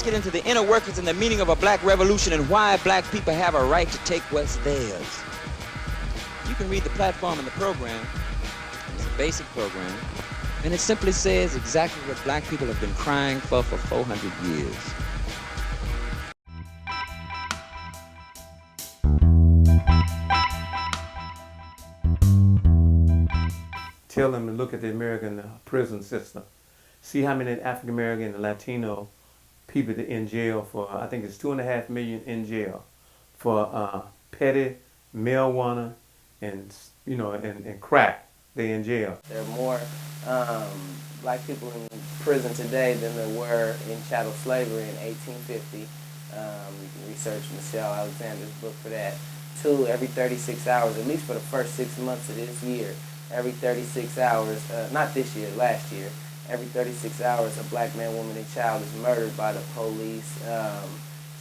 get into the inner workings and the meaning of a black revolution and why black people have a right to take what's theirs. You can read the platform and the program. It's a basic program. And it simply says exactly what black people have been crying for 400 years. Tell them to look at the American prison system. See how many African American and Latino people that in jail for, I think it's 2.5 million in jail for petty marijuana and and crack. They in jail. There are more black people in prison today than there were in chattel slavery in 1850. You can research Michelle Alexander's book for that. 2, every 36 hours, at least for the first 6 months of this year, every 36 hours, not this year, last year, every 36 hours a black man, woman, and child is murdered by the police,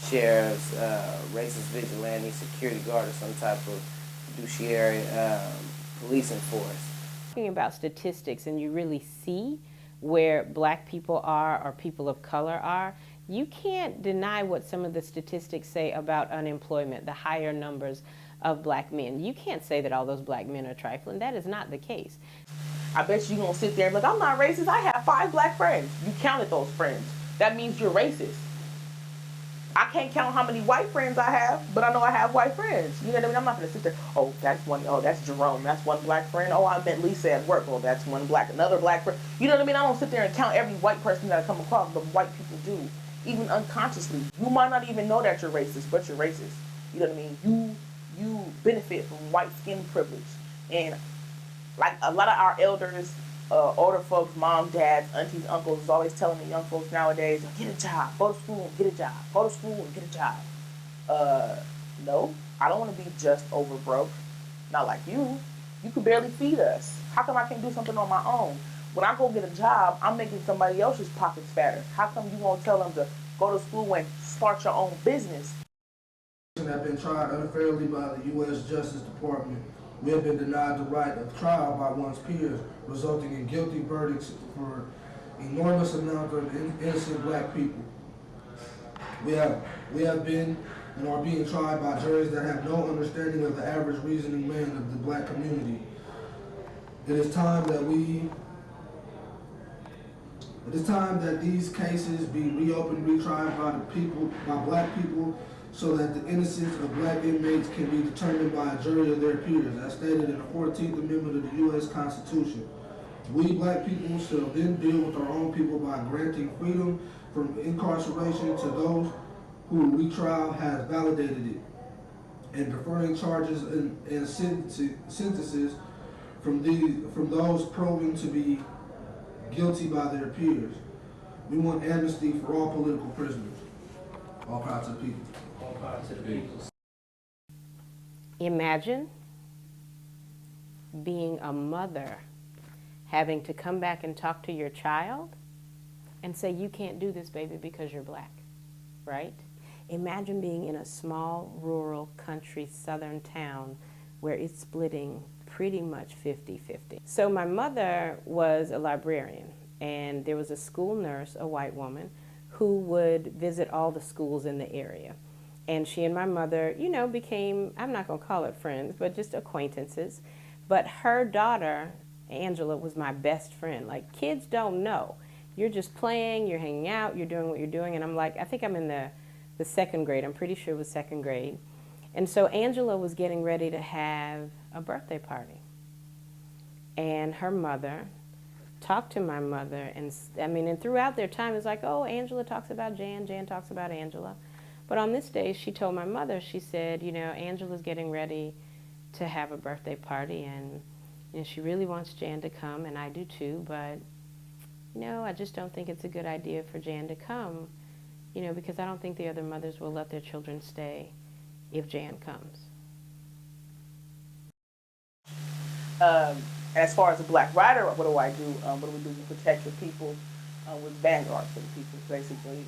sheriffs, racist vigilante, security guard, or some type of fiduciary policing force. Talking about statistics and you really see where black people are or people of color are, you can't deny what some of the statistics say about unemployment, the higher numbers of black men. You can't say that all those black men are trifling. That is not the case. I bet you're going to sit there and be like, I'm not racist. I have 5 black friends. You counted those friends. That means you're racist. I can't count how many white friends I have, but I know I have white friends. You know what I mean? I'm not going to sit there, oh, that's one, oh, that's Jerome, that's one black friend. Oh, I met Lisa at work. Oh, that's one black, another black friend. You know what I mean? I don't sit there and count every white person that I come across, but white people do, even unconsciously. You might not even know that you're racist, but you're racist. You know what I mean? You benefit from white skin privilege. And like a lot of our elders, older folks, mom, dads, aunties, uncles is always telling the young folks nowadays, get a job, go to school and get a job, go to school and get a job. No, I don't want to be just over broke. Not like you. You can barely feed us. How come I can't do something on my own? When I go get a job, I'm making somebody else's pockets fatter. How come you won't tell them to go to school and start your own business? Have been tried unfairly by the U.S. Justice Department. We have been denied the right of trial by one's peers, resulting in guilty verdicts for enormous amounts of innocent black people. We have been and are being tried by juries that have no understanding of the average reasoning man of the black community. It is time that these cases be reopened, retried by black people, so that the innocence of black inmates can be determined by a jury of their peers, as stated in the 14th Amendment of the U.S. Constitution. We black people shall then deal with our own people by granting freedom from incarceration to those who retrial has validated it, and deferring charges and sentences from those proven to be guilty by their peers. We want amnesty for all political prisoners. All power to the people. All power to the people. Imagine being a mother having to come back and talk to your child and say, you can't do this, baby, because you're black, right? Imagine being in a small, rural, country, southern town where it's splitting pretty much 50-50. So my mother was a librarian, and there was a school nurse, a white woman, who would visit all the schools in the area. And she and my mother, you know, became, I'm not going to call it friends, but just acquaintances. But her daughter, Angela, was my best friend. Like, kids don't know. You're just playing, you're hanging out, you're doing what you're doing. And I'm like, I think I'm in the second grade. I'm pretty sure it was second grade. And so Angela was getting ready to have a birthday party. And her mother talked to my mother, and throughout their time, it's like, oh, Angela talks about Jan, Jan talks about Angela. But on this day, she told my mother, she said, you know, Angela's getting ready to have a birthday party, and you know, she really wants Jan to come, and I do too, but you know, I just don't think it's a good idea for Jan to come, you know, because I don't think the other mothers will let their children stay if Jan comes. As far as a black writer, what do I do? What do we do to protect the people with Vanguard for the people, basically?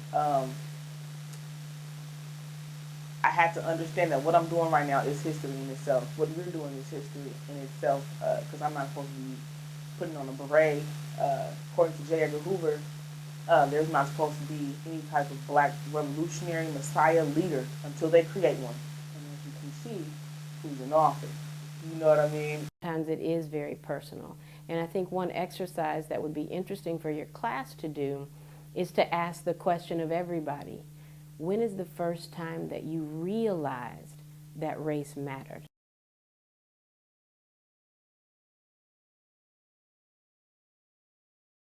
I had to understand that what I'm doing right now is history in itself. What you're doing is history in itself, because I'm not supposed to be putting on a beret. According to J. Edgar Hoover, There's not supposed to be any type of black revolutionary messiah leader until they create one. And as you can see, who's in office. You know what I mean? Sometimes it is very personal. And I think one exercise that would be interesting for your class to do is to ask the question of everybody: when is the first time that you realized that race mattered?